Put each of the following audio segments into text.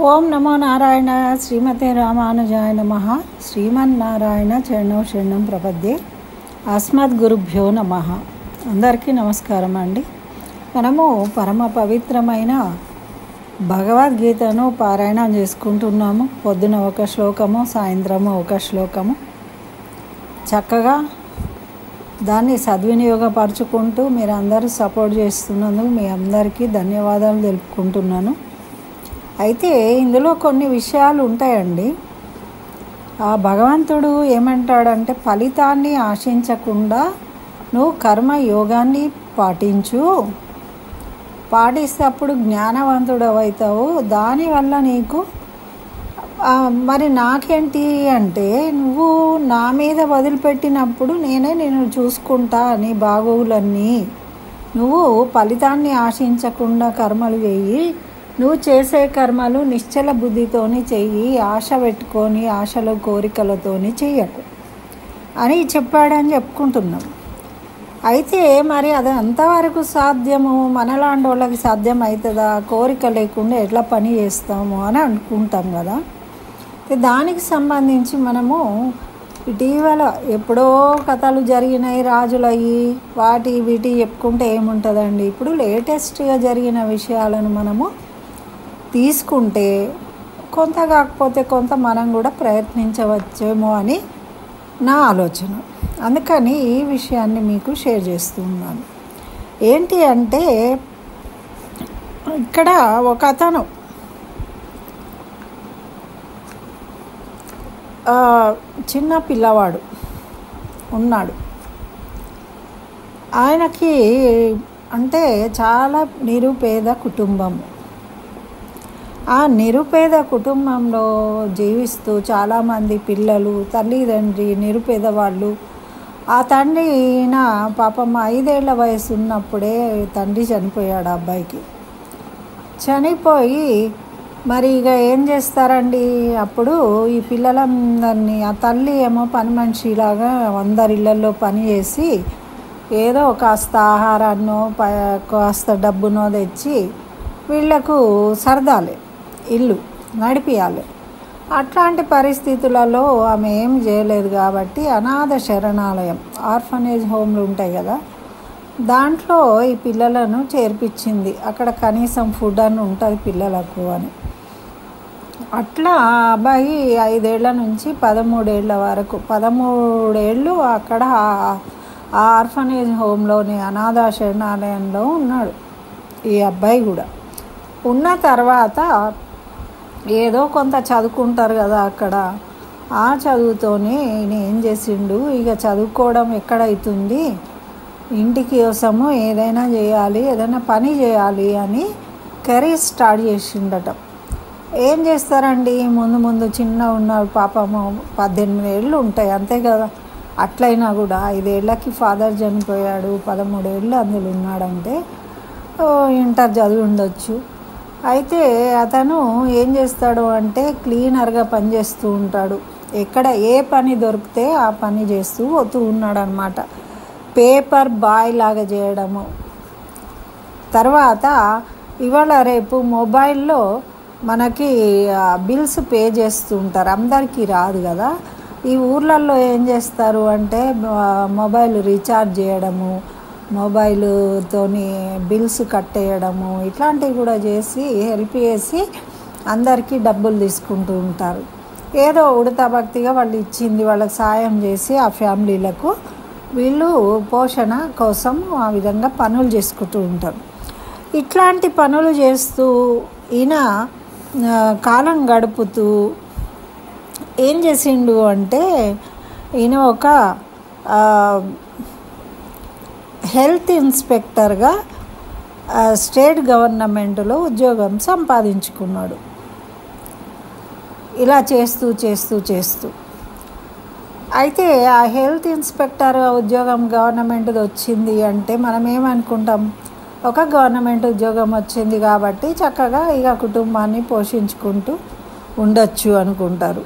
ఓం నమో నారాయణ శ్రీమతే రామానుజాయ నమః. శ్రీమన్నారాయణ చరణం శరణం ప్రపద్యే. అస్మద్గురుభ్యో నమః. అందరికీ నమస్కారం అండి. మనము పరమ పవిత్రమైన భగవద్గీతను పారాయణం చేసుకుంటున్నాము. పొద్దున ఒక శ్లోకము, సాయంత్రము ఒక శ్లోకము. చక్కగా దాన్ని సద్వినియోగపరచుకుంటూ మీరు అందరూ సపోర్ట్ చేస్తున్నందుకు మీ అందరికీ ధన్యవాదాలు తెలుపుకుంటున్నాను. అయితే ఇందులో కొన్ని విషయాలు ఉంటాయండి. ఆ భగవంతుడు ఏమంటాడంటే, ఫలితాన్ని ఆశించకుండా నువ్వు కర్మయోగాన్ని పాటిస్తే అప్పుడు జ్ఞానవంతుడు అవుతావు. దానివల్ల నీకు మరి నాకేంటి అంటే, నువ్వు నా మీద వదిలిపెట్టినప్పుడు నేనే నేను చూసుకుంటా నీ బాగోగులన్నీ. నువ్వు ఫలితాన్ని ఆశించకుండా కర్మలు చేయి. నువ్వు చేసే కర్మలు నిశ్చల బుద్ధితోని చెయ్యి, ఆశ పెట్టుకొని ఆశలు కోరికలతోని చెయ్యకు అని చెప్పాడని చెప్పుకుంటున్నాం. అయితే మరి అది అంతవరకు సాధ్యము? మనలాంటి వాళ్ళకి సాధ్యం అవుతుందా? కోరిక లేకుండా ఎట్లా పని చేస్తాము అని అనుకుంటాం కదా. దానికి సంబంధించి మనము ఇటీవల ఎప్పుడో కథలు జరిగినాయి, రాజులయ్యి వాటి వీటి చెప్పుకుంటే ఏముంటుందండి. ఇప్పుడు లేటెస్ట్గా జరిగిన విషయాలను మనము తీసుకుంటే కొంత కాకపోతే కొంత మనం కూడా ప్రయత్నించవచ్చేమో అని నా ఆలోచన. అందుకని ఈ విషయాన్ని మీకు షేర్ చేస్తున్నాను. ఏంటి అంటే, ఇక్కడ ఒక అతను చిన్న పిల్లవాడు ఉన్నాడు. ఆయనకి అంటే చాలా నిరుపేద కుటుంబం. ఆ నిరుపేద కుటుంబంలో జీవిస్తూ చాలామంది పిల్లలు, తల్లిదండ్రి నిరుపేద వాళ్ళు. ఆ తండ్రి పాపం 5 ఏళ్ల వయసు ఉన్నప్పుడే తండ్రి చనిపోయాడు. అబ్బాయికి చనిపోయి మరి ఇక ఏం చేస్తారండి, అప్పుడు ఈ పిల్లలందరినీ ఆ తల్లి ఏమో పని మనిషిలాగా అందరి ఇళ్ళల్లో పని చేసి ఏదో కాస్త ఆహారాన్నో కాస్త డబ్బునో తెచ్చి వీళ్లకు సరదాలే, ఇల్లు నడిపియాలి. అట్లాంటి పరిస్థితులలో ఆమె ఏం చేయలేదు కాబట్టి అనాథ శరణాలయం, ఆర్ఫనేజ్ హోమ్లు ఉంటాయి కదా, దాంట్లో ఈ పిల్లలను చేర్పించింది. అక్కడ కనీసం ఫుడ్ అని ఉంటుంది పిల్లలకు అని. అట్లా అబ్బాయి 5 ఏళ్ల నుంచి 13 ఏళ్ల వరకు 13 ఏళ్ళు అక్కడ ఆ ఆర్ఫనేజ్ హోమ్లోని అనాథ శరణాలయంలో ఉన్నాడు ఈ అబ్బాయి కూడా. ఉన్న తర్వాత ఏదో కొంత చదువుకుంటారు కదా అక్కడ. ఆ చదువుతోనే ఈయన ఏం చేసిండు, ఇక చదువుకోవడం ఎక్కడైతుంది, ఇంటికి కోసము ఏదైనా చేయాలి, ఏదైనా పని చేయాలి అని కెరీర్ స్టార్ట్ చేసిండట. ఏం చేస్తారండి, ముందు చిన్న ఉన్నాడు పాపము, 18 ఏళ్ళు ఉంటాయి అంతే కదా. అట్లయినా కూడా 5 ఏళ్ళకి ఫాదర్ చనిపోయాడు, 13 ఏళ్ళు అందులో ఉన్నాడంటే ఇంటర్ చదివి ఉండొచ్చు. అయితే అతను ఏం చేస్తాడు అంటే, క్లీనర్గా పనిచేస్తూ ఉంటాడు. ఎక్కడ ఏ పని దొరికితే ఆ పని చేస్తూ పోతూ ఉన్నాడు అనమాట. పేపర్ బాయ్ లాగా చేయడము. తర్వాత ఇవాళ రేపు మొబైల్లో మనకి బిల్స్ పే చేస్తూ ఉంటారు, అందరికీ రాదు కదా. ఈ ఊర్లలో ఏం చేస్తారు అంటే, మొబైల్ రీఛార్జ్ చేయడము, మొబైల్తోని బిల్స్ కట్టేయడము, ఇట్లాంటివి కూడా చేసి హెల్ప్ చేసి అందరికీ డబ్బులు తీసుకుంటూ ఉంటారు. ఏదో ఉడతా భక్తిగా వాళ్ళు ఇచ్చింది వాళ్ళకి సాయం చేసి ఆ ఫ్యామిలీలకు వీళ్ళు పోషణ కోసం ఆ విధంగా పనులు చేసుకుంటూ ఉంటారు. ఇట్లాంటి పనులు చేస్తూ ఈయన కాలం గడుపుతూ ఏం చేసిండు అంటే, ఈయన ఒక హెల్త్ ఇన్స్పెక్టర్గా స్టేట్ గవర్నమెంట్లో ఉద్యోగం సంపాదించుకున్నాడు. ఇలా చేస్తూ అయితే ఆ హెల్త్ ఇన్స్పెక్టర్ ఉద్యోగం గవర్నమెంట్ది వచ్చింది అంటే మనం ఏమనుకుంటాం, ఒక గవర్నమెంట్ ఉద్యోగం వచ్చింది కాబట్టి చక్కగా ఇక కుటుంబాన్ని పోషించుకుంటూ ఉండొచ్చు అనుకుంటారు.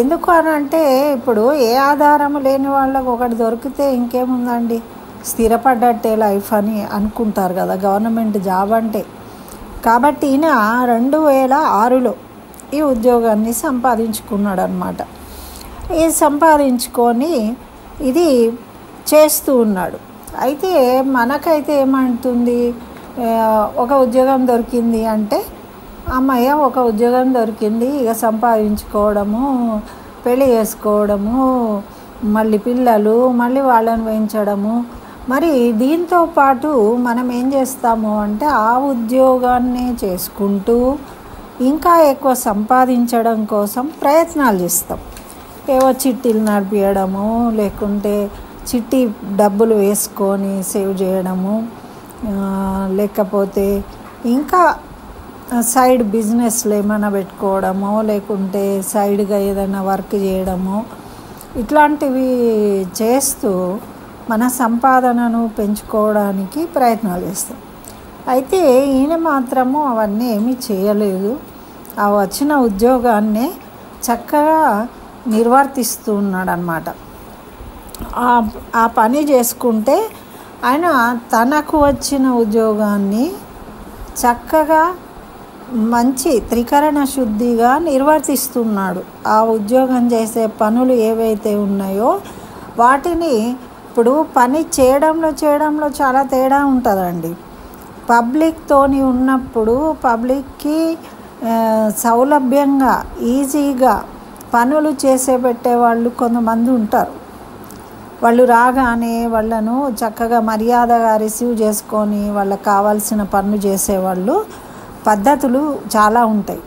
ఎందుకు అని అంటే, ఇప్పుడు ఏ ఆధారం లేని వాళ్ళకు ఒకటి దొరికితే ఇంకేముందండి, స్థిరపడ్డట్టే లైఫ్ అని అనుకుంటారు కదా గవర్నమెంట్ జాబ్ అంటే. కాబట్టి ఈయన 2006లో ఈ ఉద్యోగాన్ని సంపాదించుకున్నాడు అనమాట. ఇది సంపాదించుకొని ఇది చేస్తూ ఉన్నాడు. అయితే మనకైతే ఏమంటుంది, ఒక ఉద్యోగం దొరికింది అంటే అమ్మయ్య ఒక ఉద్యోగం దొరికింది, ఇక సంపాదించుకోవడము, పెళ్ళి చేసుకోవడము, మళ్ళీ పిల్లలు, మళ్ళీ వాళ్ళని పెంచడము. మరి దీంతో పాటు మనం ఏం చేస్తాము అంటే ఆ ఉద్యోగాన్ని చేసుకుంటూ ఇంకా ఎక్కువ సంపాదించడం కోసం ప్రయత్నాలు చేస్తాం. ఏవో చిట్టీలు నడిపించడము, లేకుంటే చిట్టి డబ్బులు వేసుకొని సేవ్ చేయడము, లేకపోతే ఇంకా సైడ్ బిజినెస్లు ఏమైనా పెట్టుకోవడము, లేకుంటే సైడ్గా ఏదైనా వర్క్ చేయడము, ఇట్లాంటివి చేస్తూ మన సంపాదనను పెంచుకోవడానికి ప్రయత్నాలు చేస్తాం. అయితే ఈయన మాత్రము అవన్నీ ఏమీ చేయలేదు. ఆ వచ్చిన ఉద్యోగాన్నే చక్కగా నిర్వర్తిస్తూ ఉన్నాడు అన్నమాట. ఆ పని చేసుకుంటే ఆయన తనకు వచ్చిన ఉద్యోగాన్ని చక్కగా మంచి త్రికరణ శుద్ధిగా నిర్వర్తిస్తున్నాడు. ఆ ఉద్యోగం చేసే పనులు ఏవైతే ఉన్నాయో వాటిని ఇప్పుడు పని చేయడంలో చాలా తేడా ఉంటుందండి. పబ్లిక్తోని ఉన్నప్పుడు పబ్లిక్కి సౌలభ్యంగా ఈజీగా పనులు చేసే పెట్టేవాళ్ళు కొంతమంది ఉంటారు. వాళ్ళు రాగానే వాళ్ళను చక్కగా మర్యాదగా రిసీవ్ చేసుకొని వాళ్ళకి కావాల్సిన పనులు చేసేవాళ్ళు పద్ధతులు చాలా ఉంటాయి.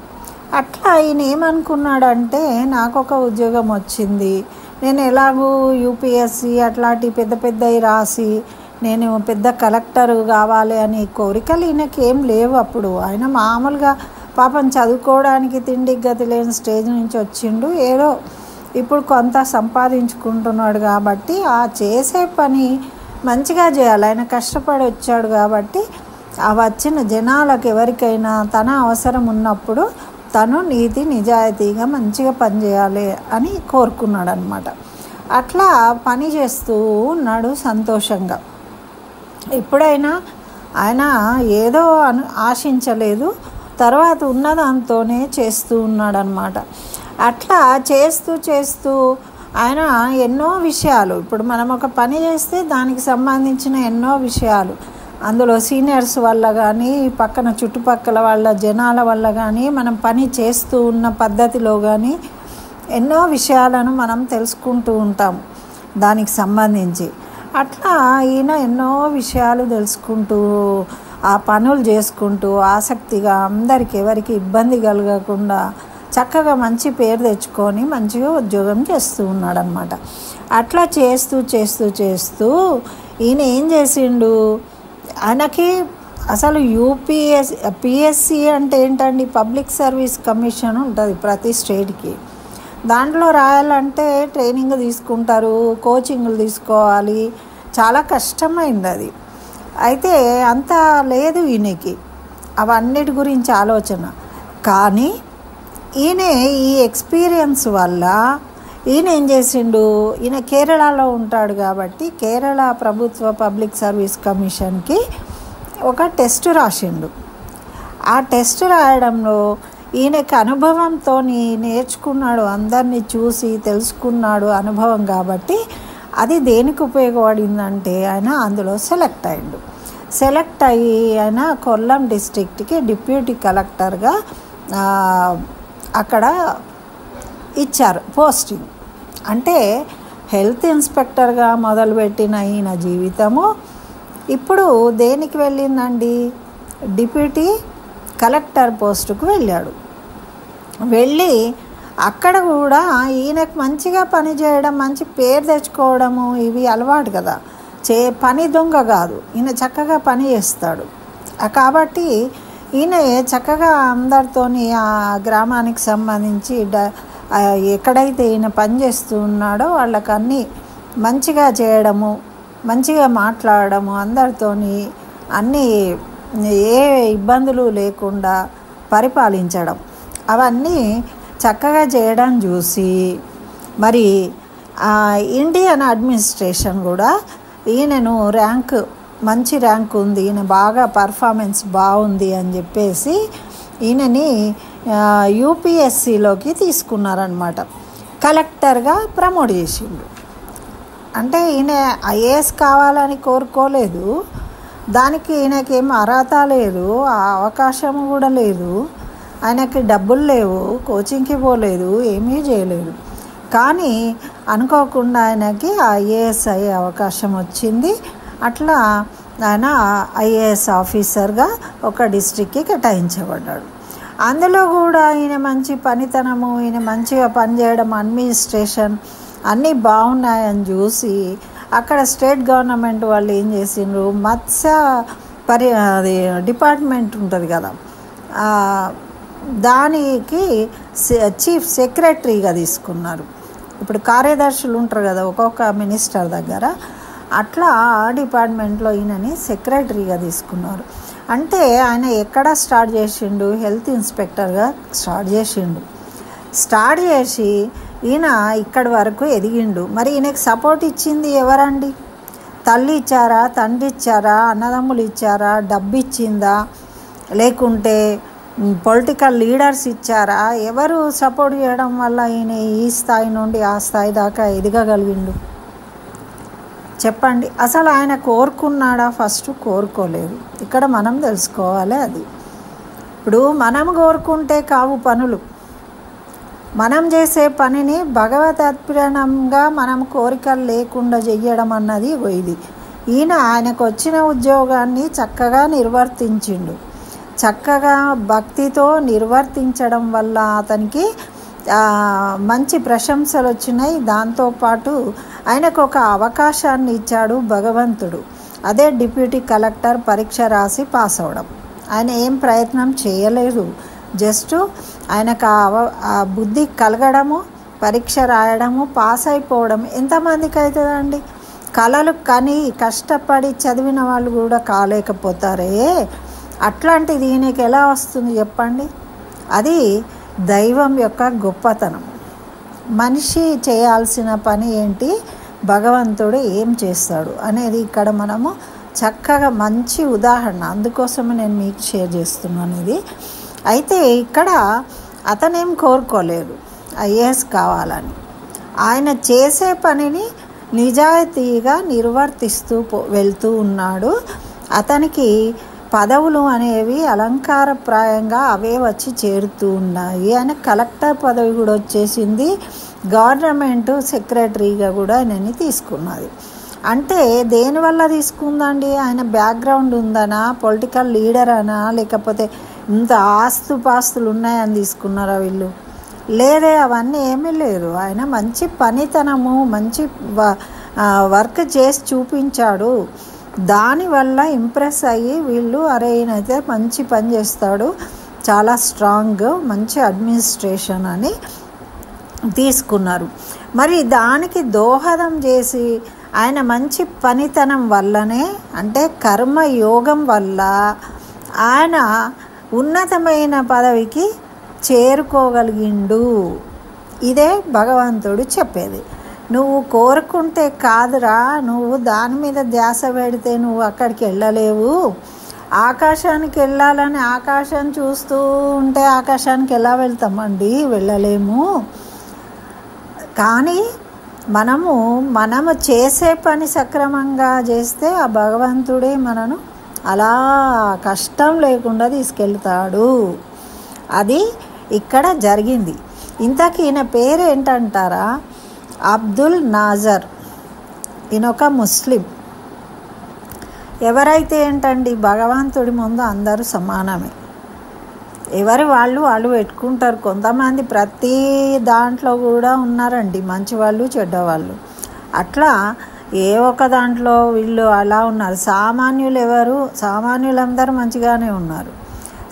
అట్లా ఈయన ఏమనుకున్నాడంటే నాకు ఒక ఉద్యోగం వచ్చింది, నేను ఎలాగూ యూపీఎస్సీ అట్లాంటి పెద్దవి రాసి నేను పెద్ద కలెక్టర్ కావాలి అని కోరికలు ఈయనకి ఏం లేవు. అప్పుడు ఆయన మామూలుగా పాపం చదువుకోవడానికి తిండికి గతి లేని స్టేజ్ నుంచి వచ్చిండు. ఏదో ఇప్పుడు కొంత సంపాదించుకుంటున్నాడు కాబట్టి ఆ చేసే పని మంచిగా చేయాలి. ఆయన కష్టపడి వచ్చాడు కాబట్టి ఆ వచ్చిన జనాలకు ఎవరికైనా తన అవసరం ఉన్నప్పుడు తను నీతి నిజాయితీగా మంచిగా పనిచేయాలి అని కోరుకున్నాడు అనమాట. అట్లా పని చేస్తూ ఉన్నాడు సంతోషంగా. ఎప్పుడైనా ఆయన ఏదో ఆశించలేదు, తర్వాత ఉన్నదాంతోనే చేస్తూ ఉన్నాడనమాట. అట్లా చేస్తూ ఆయన ఎన్నో విషయాలు, ఇప్పుడు మనం ఒక పని చేస్తే దానికి సంబంధించిన ఎన్నో విషయాలు, అందులో సీనియర్స్ వల్ల కానీ పక్కన చుట్టుపక్కల వాళ్ళ జనాల వల్ల కానీ మనం పని చేస్తూ ఉన్న పద్ధతిలో కానీ ఎన్నో విషయాలను మనం తెలుసుకుంటూ ఉంటాం దానికి సంబంధించి. అట్లా ఈయన ఎన్నో విషయాలు తెలుసుకుంటూ ఆ పనులు చేసుకుంటూ ఆసక్తిగా అందరికి ఎవరికి ఇబ్బంది కలగకుండా చక్కగా మంచి పేరు తెచ్చుకొని మంచిగా ఉద్యోగం చేస్తూ ఉన్నాడనమాట. అట్లా చేస్తూ ఈయన ఏం చేసిండు, ఆయనకి అసలు పిఎస్సి అంటే ఏంటండి, పబ్లిక్ సర్వీస్ కమిషన్ ఉంటుంది ప్రతి స్టేట్కి. దాంట్లో రాయాలంటే ట్రైనింగ్ తీసుకుంటారు, కోచింగ్లు తీసుకోవాలి, చాలా కష్టమైంది అది. అయితే అంత లేదు ఈయనకి అవన్నిటి గురించి ఆలోచన. కానీ ఈయన ఈ ఎక్స్పీరియన్స్ వల్ల ఈయన ఏం చేసిండు, ఈయన కేరళలో ఉంటాడు కాబట్టి కేరళ ప్రభుత్వ పబ్లిక్ సర్వీస్ కమిషన్కి ఒక టెస్ట్ రాసిండు. ఆ టెస్ట్ రాయడంలో ఈయనకి అనుభవంతో నేర్చుకున్నాడు, అందరినీ చూసి తెలుసుకున్నాడు అనుభవం కాబట్టి అది దేనికి ఉపయోగపడిందంటే ఆయన అందులో సెలెక్ట్ అయ్యిండు. సెలెక్ట్ అయ్యి ఆయన కొల్లం డిస్ట్రిక్ట్కి డిప్యూటీ కలెక్టర్గా అక్కడ ఇచ్చారు పోస్టింగ్. అంటే హెల్త్ ఇన్స్పెక్టర్గా మొదలుపెట్టిన ఈయన జీవితము ఇప్పుడు దేనికి వెళ్ళిందండి, డిప్యూటీ కలెక్టర్ పోస్టుకు వెళ్ళాడు. వెళ్ళి అక్కడ కూడా ఈయనకు మంచిగా పని చేయడం, మంచి పేరు తెచ్చుకోవడము ఇవి అలవాటు కదా. పని దొంగ కాదు, ఈయన చక్కగా పని చేస్తాడు. కాబట్టి ఈయన చక్కగా అందరితోని ఆ గ్రామానికి సంబంధించి ఎక్కడైతే ఈయన పని చేస్తూ ఉన్నాడో వాళ్ళకి అన్నీ మంచిగా చేయడము, మంచిగా మాట్లాడడము, అందరితోని అన్నీ ఏ ఇబ్బందులు లేకుండా పరిపాలించడం, అవన్నీ చక్కగా చేయడం చూసి మరి ఇండియన్ అడ్మినిస్ట్రేషన్ కూడా ఈయనను ర్యాంక్ మంచి ర్యాంక్ ఉంది, ఈయన బాగా పర్ఫార్మెన్స్ బాగుంది అని చెప్పేసి ఈయనని యూపీఎస్సిలోకి తీసుకున్నారనమాట. కలెక్టర్గా ప్రమోట్ చేసిండు. అంటే ఈయన ఐఏఎస్ కావాలని కోరుకోలేదు, దానికి ఈయనకేం అర్హత లేదు, ఆ అవకాశం కూడా లేదు, ఆయనకి డబ్బులు లేవు, కోచింగ్కి పోలేదు, ఏమీ చేయలేదు. కానీ అనుకోకుండా ఆయనకి ఐఏఎస్ అయ్యే అవకాశం వచ్చింది. అట్లా ఆయన ఐఏఎస్ ఆఫీసర్గా ఒక డిస్ట్రిక్ట్కి కేటాయించబడ్డాడు. అందులో కూడా ఈయన మంచి పనితనము, ఈయన మంచిగా పనిచేయడం, అడ్మినిస్ట్రేషన్ అన్నీ బాగున్నాయని చూసి అక్కడ స్టేట్ గవర్నమెంట్ వాళ్ళు ఏం చేసిండ్రు, మత్స్య అది డిపార్ట్మెంట్ ఉంటుంది కదా, దానికి చీఫ్ సెక్రటరీగా తీసుకున్నారు. ఇప్పుడు కార్యదర్శులు ఉంటారు కదా ఒక్కొక్క మినిస్టర్ దగ్గర, అట్లా ఆ డిపార్ట్మెంట్లో ఈయనని సెక్రటరీగా తీసుకున్నారు. అంటే ఆయన ఎక్కడ స్టార్ట్ చేసిండు, హెల్త్ ఇన్స్పెక్టర్గా స్టార్ట్ చేసి ఈయన ఇక్కడి వరకు ఎదిగిండు. మరి ఈయనకి సపోర్ట్ ఇచ్చింది ఎవరండి? తల్లి ఇచ్చారా, తండ్రి ఇచ్చారా, అన్నదమ్ములు ఇచ్చారా, డబ్బు ఇచ్చిందా, లేకుంటే పొలిటికల్ లీడర్స్ ఇచ్చారా? ఎవరు సపోర్ట్ చేయడం వల్ల ఈయన ఈ స్థాయి నుండి ఆ స్థాయి దాకా ఎదగగలిగిండు చెప్పండి. అసలు ఆయన కోరుకున్నాడా? ఫస్ట్ కోరుకోలేదు. ఇక్కడ మనం తెలుసుకోవాలి. అది ఇప్పుడు మనం కోరుకుంటే కావు పనులు. మనం చేసే పనిని భగవత్ అర్పణంగా మనం కోరికలు లేకుండా చెయ్యడం అన్నది ఇది. ఈయన ఆయనకు వచ్చిన ఉద్యోగాన్ని చక్కగా నిర్వర్తించిండు. చక్కగా భక్తితో నిర్వర్తించడం వల్ల అతనికి మంచి ప్రశంసలు వచ్చినాయి. దాంతోపాటు ఆయనకు ఒక అవకాశాన్ని ఇచ్చాడు భగవంతుడు. అదే డిప్యూటీ కలెక్టర్ పరీక్ష రాసి పాస్ అవ్వడం. ఆయన ఏం ప్రయత్నం చేయలేదు, జస్ట్ ఆయనకు ఆ బుద్ధి కలగడము, పరీక్ష రాయడము, పాస్ అయిపోవడం. ఎంతమందికి అవుతుందండి? కళలు కని కష్టపడి చదివిన వాళ్ళు కూడా కాలేకపోతారే, అట్లాంటిది ఈయనకి ఎలా వస్తుంది చెప్పండి? అది దైవం యొక్క గొప్పతనం. మనిషి చేయాల్సిన పని ఏంటి, భగవంతుడు ఏం చేస్తాడు అనేది ఇక్కడ మనము చక్కగా మంచి ఉదాహరణ, అందుకోసమే నేను మీకు షేర్ చేస్తున్నాను ఇది. అయితే ఇక్కడ అతనేం కోరుకోలేదు ఐఏఎస్ కావాలని. ఆయన చేసే పనిని నిజాయితీగా నిర్వర్తిస్తూ వెళ్తూ ఉన్నాడు. అతనికి పదవులు అనేవి అలంకారప్రాయంగా అవే వచ్చి చేరుతూ ఉన్నాయి. ఆయన కలెక్టర్ పదవి కూడా వచ్చేసింది. గవర్నమెంట్ సెక్రటరీగా కూడా ఆయనని తీసుకున్నది. అంటే దేనివల్ల తీసుకుందండి? ఆయన బ్యాక్గ్రౌండ్ ఉందనా, పొలిటికల్ లీడర్ అనా, లేకపోతే ఇంత ఆస్తుపాస్తులు ఉన్నాయని తీసుకున్నారా వీళ్ళు? లేదే, అవన్నీ ఏమీ లేదు. ఆయన మంచి పనితనము, మంచి వర్క్ చేసి చూపించాడు. దానివల్ల ఇంప్రెస్ అయ్యి వీళ్ళు అరే ఈయనైతే మంచి పని చేస్తాడు, చాలా స్ట్రాంగ్, మంచి అడ్మినిస్ట్రేషన్ అని తీసుకున్నారు. మరి దానికి దోహదం చేసి ఆయన మంచి పనితనం వల్లనే, అంటే కర్మయోగం వల్ల ఆయన ఉన్నతమైన పదవికి చేరుకోగలిగిండు. ఇదే భగవంతుడు చెప్పేది. నువ్వు కోరుకుంటే కాదురా, నువ్వు దాని మీద ధ్యాస పెడితే నువ్వు అక్కడికి వెళ్ళలేవు. ఆకాశానికి వెళ్ళాలని ఆకాశం చూస్తూ ఉంటే ఆకాశానికి ఎలా వెళ్తామండి? వెళ్ళలేము. కానీ మనము చేసే పని సక్రమంగా చేస్తే ఆ భగవంతుడే మనను అలా కష్టం లేకుండా తీసుకెళ్తాడు. అది ఇక్కడ జరిగింది. ఇంతకీ ఈయన పేరు ఏంటంటారా? అబ్దుల్ నాజర్. ఈయన ఒక ముస్లిం. ఎవరైతే ఏంటండి, భగవంతుడి ముందు అందరూ సమానమే. ఎవరి వాళ్ళు పెట్టుకుంటారు. కొంతమంది ప్రతి దాంట్లో కూడా ఉన్నారండి, మంచివాళ్ళు చెడ్డవాళ్ళు. అట్లా ఏ ఒక్క దాంట్లో వీళ్ళు అలా ఉన్నారు. సామాన్యులందరూ మంచిగానే ఉన్నారు.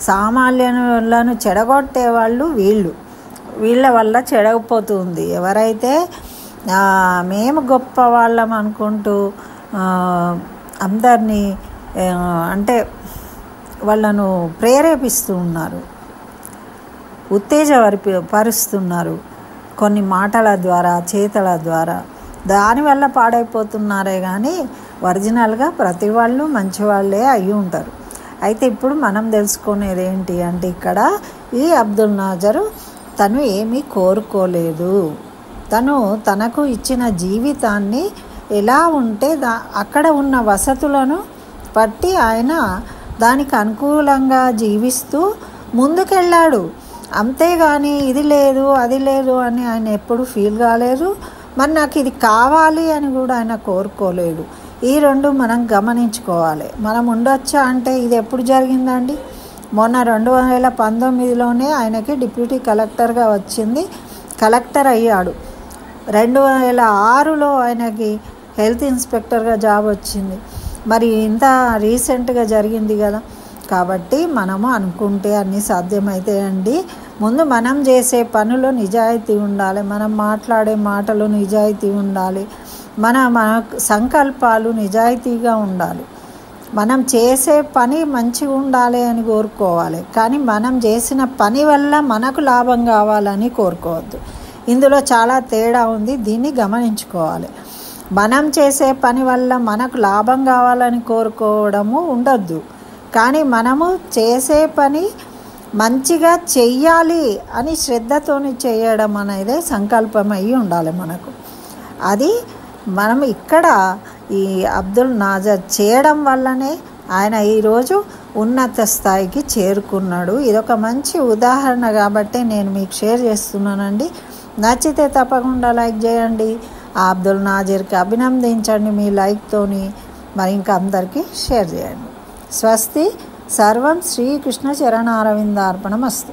సామాన్యులను చెడగొట్టే వాళ్ళు వీళ్ళ వల్ల చెడగపోతుంది. ఎవరైతే మేము గొప్ప వాళ్ళం అనుకుంటూ అందరినీ అంటే వాళ్ళను ప్రేరేపిస్తూ ఉన్నారు, ఉత్తేజపరుస్తున్నారు కొన్ని మాటల ద్వారా, చేతల ద్వారా. దానివల్ల పాడైపోతున్నారే కానీ ఒరిజినల్గా ప్రతి వాళ్ళు మంచి వాళ్ళే అయి ఉంటారు. అయితే ఇప్పుడు మనం తెలుసుకునేది ఏంటి అంటే ఇక్కడ ఈ అబ్దుల్ నాజర్ తను ఏమీ కోరుకోలేదు. తనకు ఇచ్చిన జీవితాన్ని ఎలా ఉంటే అక్కడ ఉన్న వసతులను బట్టి ఆయన దానికి అనుకూలంగా జీవిస్తూ ముందుకెళ్ళాడు. అంతేగాని ఇది లేదు అది లేదు అని ఆయన ఎప్పుడు ఫీల్ కాలేదు. మరి నాకు ఇది కావాలి అని కూడా ఆయన కోరుకోలేదు. ఈ రెండు మనం గమనించుకోవాలి. మనం ఉండొచ్చా అంటే ఇది ఎప్పుడు జరిగిందండి? మొన్న 2019లోనే ఆయనకి డిప్యూటీ కలెక్టర్గా వచ్చింది, కలెక్టర్ అయ్యాడు. 2006లో ఆయనకి హెల్త్ ఇన్స్పెక్టర్గా జాబ్ వచ్చింది. మరి ఇంత రీసెంట్గా జరిగింది కదా. కాబట్టి మనము అనుకుంటే అన్నీ సాధ్యమవుతాయండి. ముందు మనం చేసే పనులు నిజాయితీ ఉండాలి, మనం మాట్లాడే మాటలు నిజాయితీ ఉండాలి, మన సంకల్పాలు నిజాయితీగా ఉండాలి. మనం చేసే పని మంచిగా ఉండాలి అని కోరుకోవాలి, కానీ మనం చేసిన పని వల్ల మనకు లాభం కావాలని కోరుకోవద్దు. ఇందులో చాలా తేడా ఉంది, దీన్ని గమనించుకోవాలి. మనం చేసే పని వల్ల మనకు లాభం కావాలని కోరుకోవడము ఉండొద్దు, కానీ మనము చేసే పని మంచిగా చెయ్యాలి అని శ్రద్ధతోని చేయడం అనేది సంకల్పం అయి ఉండాలి మనకు. అది మనం ఇక్కడ ఈ అబ్దుల్ నాజర్ చేయడం వల్లనే ఆయన ఈరోజు ఉన్నత స్థాయికి చేరుకున్నాడు. ఇదొక మంచి ఉదాహరణ కాబట్టి నేను మీకు షేర్ చేస్తున్నానండి. నచ్చితే తప్పకుండా లైక్ చేయండి. ఆ అబ్దుల్ నాజర్కి అభినందించండి మీ లైక్తోని. మరి ఇంకా అందరికీ షేర్ చేయండి. స్వస్తి. సర్వం శ్రీకృష్ణ చరణారవిందార్పణమస్తు.